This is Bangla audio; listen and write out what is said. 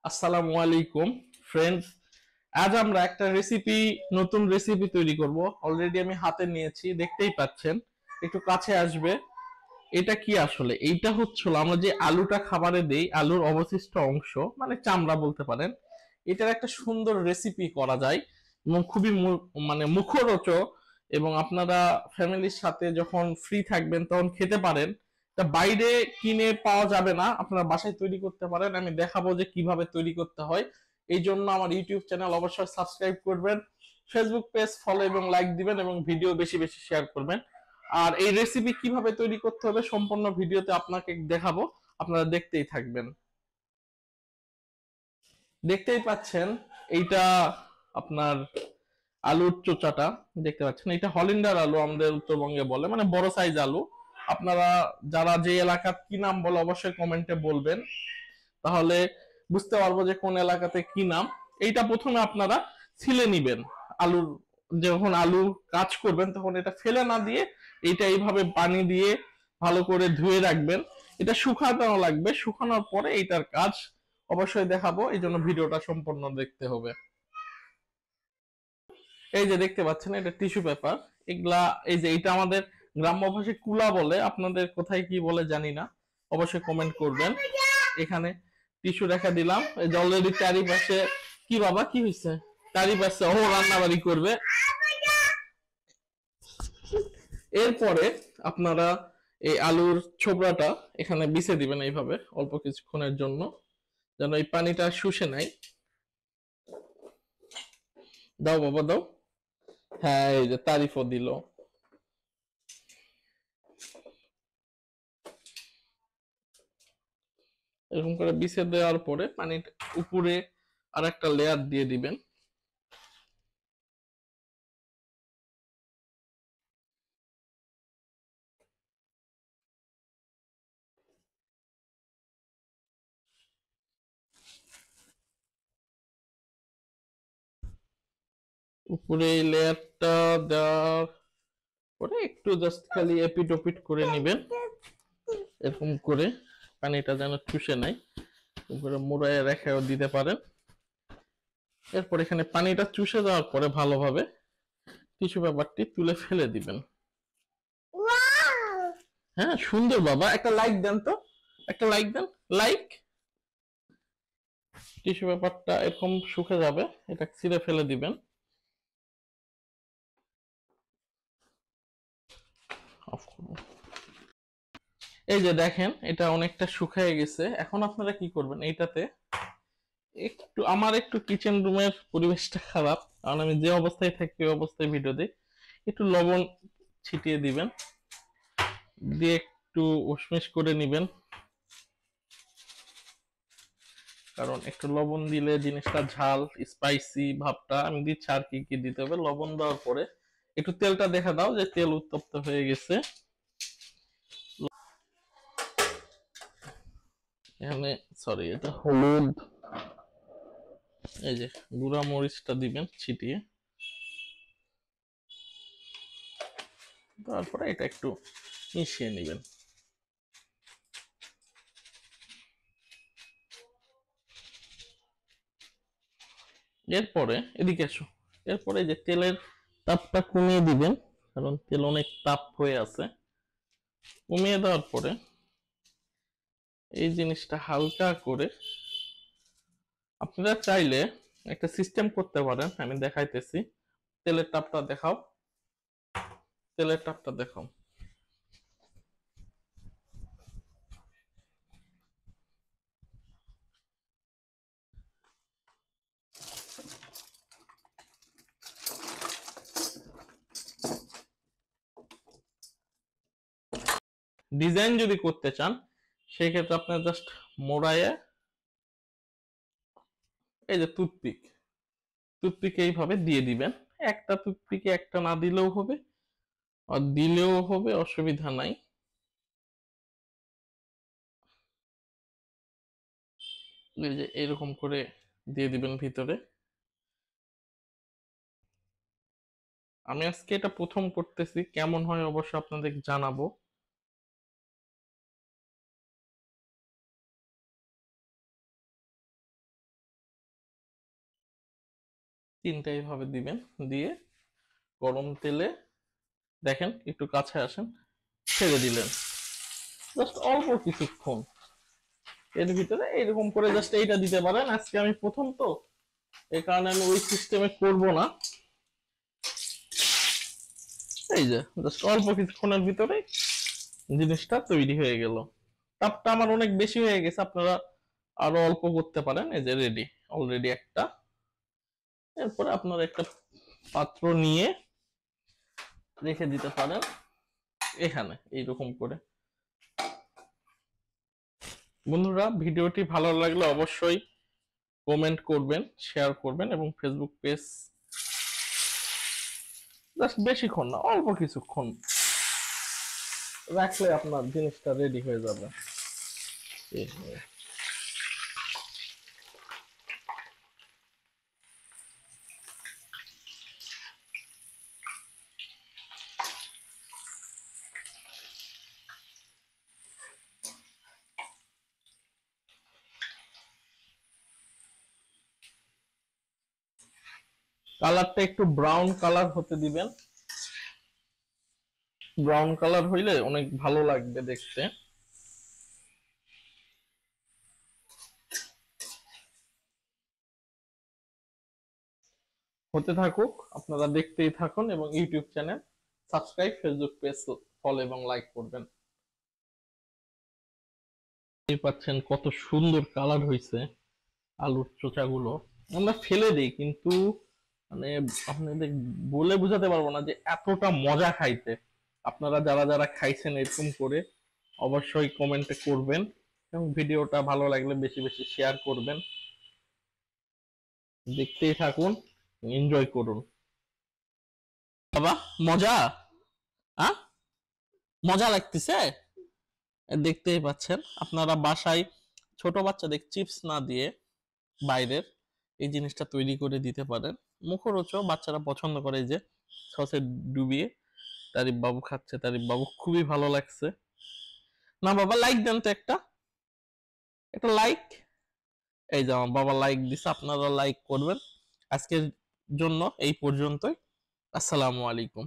আসসালামু আলাইকুম ফ্রেন্ডস। আজ আমরা একটা নতুন রেসিপি তৈরি করব। অলরেডি আমি হাতে নিয়েছি, দেখতেই পাচ্ছেন। একটু কাছে আসবে। এটা কি আসলে? এইটা হচ্ছিল আমরা যে আলুটা খাবারে দেই, আলুর অবশিষ্ট অংশ, মানে চামড়া বলতে পারেন। এটার একটা সুন্দর রেসিপি করা যায় এবং খুবই মানে মুখরোচক, এবং আপনারা ফ্যামিলির সাথে যখন ফ্রি থাকবেন তখন খেতে পারেন। তা বাইরে কিনে পাওয়া যাবে না, আপনারা বাসায় তৈরি করতে পারেন। আমি দেখাবো যে কিভাবে তৈরি করতে হয়। এই জন্য আমার ইউটিউব চ্যানেল অবশ্যই সাবস্ক্রাইব করবেন, ফেসবুক পেজ ফলো এবং লাইক দিবেন, এবং ভিডিও বেশি বেশি শেয়ার করবেন। আর এই রেসিপি কিভাবে তৈরি করতে হবে সম্পূর্ণ ভিডিওতে আপনাকে দেখাবো, আপনারা দেখতেই থাকবেন। দেখতেই পাচ্ছেন, এইটা আপনার আলুর চোচাটা দেখতে পাচ্ছেন। এটা হলিন্ডার আলু আমাদের উত্তরবঙ্গে বলে, মানে বড় সাইজ আলু। আপনারা যারা যে এলাকার কি নাম বলে অবশ্যই কমেন্টে বলবেন, তাহলে বুঝতে পারবো যে কোন এলাকাতে কি নাম। এইটা প্রথমে আপনারা ছিলে নিবেন। আলুর যখন আলু কাজ করবেন তখন এটা ফেলে না দিয়ে এইটা এইভাবে পানি দিয়ে ভালো করে ধুয়ে রাখবেন। এটা শুকানো লাগবে, শুকানোর পরে এইটার কাজ অবশ্যই দেখাবো, এই জন্য ভিডিওটা সম্পূর্ণ দেখতে হবে। এই যে দেখতে পাচ্ছেন, এটা টিস্যু পেপার। এগুলা, এই যে এটা আমাদের গ্রাম্য ভাষায় কুলা বলে, আপনাদের কোথায় কি বলে জানি না, অবশ্যই কমেন্ট করবেন। এখানে টিস্যু রেখে দিলাম। এই যে অলরেডি চারিপাশে, কি বাবা কি হয়েছে? চারিপাশে ও রান্না বাড়ি করবে। এরপরে আপনারা এই আলুর ছোবড়াটা এখানে বিছে দিবেন এইভাবে অল্প কিছুক্ষণের জন্য, যেন এই পানিটা শুষে নেয়। দাও বাবা দাও। হ্যাঁ, এই যে তারিফও দিল। এরকম করে বিছে দেওয়ার পরে পানির উপরে আর একটা লেয়ার দিয়ে দিবেন। উপরে এই লেয়ারটা দেওয়ার পরে একটু জাস্ট খালি এপিট ওপিট করে নিবেন, এরকম করে পানিটা যেন চুষে নেয়। উপরে মুড়ায় রেখেও দিতে পারেন। এরপর এখানে পানিটা চুষে দেওয়ার পরে ভালোভাবে টিস্যু পেপারটি তুলে ফেলে দিবেন। হ্যাঁ, সুন্দর বাবা, একটা লাইক দেন তো, একটা লাইক দেন, লাইক। টিস্যু পেপারটা এরকম শুকে যাবে, এটা ছিঁড়ে ফেলে দিবেন। এই যে দেখেন, এটা অনেকটা শুকিয়ে গেছে। এখন আপনারা কি করবেন, এইটাতে একটু, আমার একটু কিচেন রুমের পরিবেশটা খারাপ, কারণ আমি যে অবস্থায় থাকি ওই অবস্থায় ভিডিও দিই। একটু লবণ ছিটিয়ে দিবেন, দিয়ে একটু উশমিশ করে নিবেন। কারণ একটু লবণ দিলে জিনিসটা ঝাল স্পাইসি ভাবটা আমি দিচ্ছি। আর কি কি দিতে হবে লবণ দেওয়ার পরে? একটু তেলটা দেখা দাও যে তেল উত্তপ্ত হয়ে গেছে। এখানে, সরি, এটা হলুদ। এই যে গুঁড়া মরিচটা দিবেন ছিটিয়ে, তারপরে এটা একটু মিশিয়ে নেবেন। এরপরে এদিকে আসো। এরপরে যে তেলের তাপটা কমিয়ে দিবেন, কারণ তেল অনেক তাপ হয়ে আছে। কমিয়ে দেওয়ার পরে এই জিনিসটা হালকা করে আপনারা চাইলে একটা সিস্টেম করতে পারেন, আমি দেখাইতেছি। তেলের তাপটা দেখাও, তেলের তাপটা দেখাও। ডিজাইন যদি করতে চান সেই ক্ষেত্রে আপনার জাস্ট মোড়ায়ে, এই যে টুথপিক, টুথপিক এইভাবে দিয়ে দিবেন। একটা টুথপিকে একটা না দিলেও হবে, আর দিলেও হবে, অসুবিধা নাই। এই যে এরকম করে দিয়ে দিবেন ভিতরে। আমি আজকে এটা প্রথম করতেছি, কেমন হয় অবশ্যই আপনাদের জানাবো। তিনটা এইভাবে দিবেন, দিয়ে গরম তেলে দেখেন একটু কাছে আসেন, ছেড়ে দিলেন জাস্ট অল্প কিছুক্ষণ। এর ভিতরে এরকম করে জাস্ট এইটা দিতে পারেন। আজকে আমি প্রথম তো, এই কারণে আমি ওই সিস্টেমে করব না। এই যে জাস্ট অল্প কিছুক্ষণের ভিতরে জিনিসটা তৈরি হয়ে গেল। তাপটা আমার অনেক বেশি হয়ে গেছে, আপনারা আরো অল্প করতে পারেন। এই যে রেডি অলরেডি একটা। এরপরে আপনারা একটা পাত্র নিয়ে রেখে দিতে পারেন এখানে এইরকম করে। বন্ধুরা, ভিডিওটি ভালো লাগলে অবশ্যই কমেন্ট করবেন, শেয়ার করবেন এবং ফেসবুক পেজ জাস্ট বেশিক্ষণ না, অল্প কিছুক্ষণ রাখলে আপনার জিনিসটা রেডি হয়ে যাবে। কালারটা একটু ব্রাউন কালার হতে দিবেন। ব্রাউন কালার হইলে অনেক ভালো লাগবে দেখতে। হতে থাকুক, আপনারা দেখতেই থাকুন এবং YouTube channel subscribe, Facebook page follow এবং লাইক করবেন। পাচ্ছেন কত সুন্দর কালার হয়েছে। আলুর চোচাগুলো আমরা ফেলে দিই, কিন্তু মানে আপনাদের বলে বোঝাতে পারবো না যে এতটা মজা খাইতে। আপনারা যারা যারা খাইছেন এরকম করে অবশ্যই কমেন্টে করবেন এবং ভিডিওটা ভালো লাগলে বেশি বেশি শেয়ার করবেন। দেখতেই থাকুন, এনজয় করুন। বাবা মজা, মজা লাগতেছে। দেখতেই পাচ্ছেন, আপনারা বাসায় ছোট বাচ্চাদের চিপস না দিয়ে বাইরের এই জিনিসটা তৈরি করে দিতে পারেন। মুখরোচক, বাচ্চারা পছন্দ করে। যে সসে ডুবিয়ে তারিফ বাবু খাচ্ছে, তারিফ বাবু খুবই ভালো লাগছে। না বাবা লাইক দেন তো, একটা একটা লাইক। এই যে আমার বাবা লাইক দিছে, আপনারা লাইক করবেন। আজকের জন্য এই পর্যন্তই। আসসালামু আলাইকুম।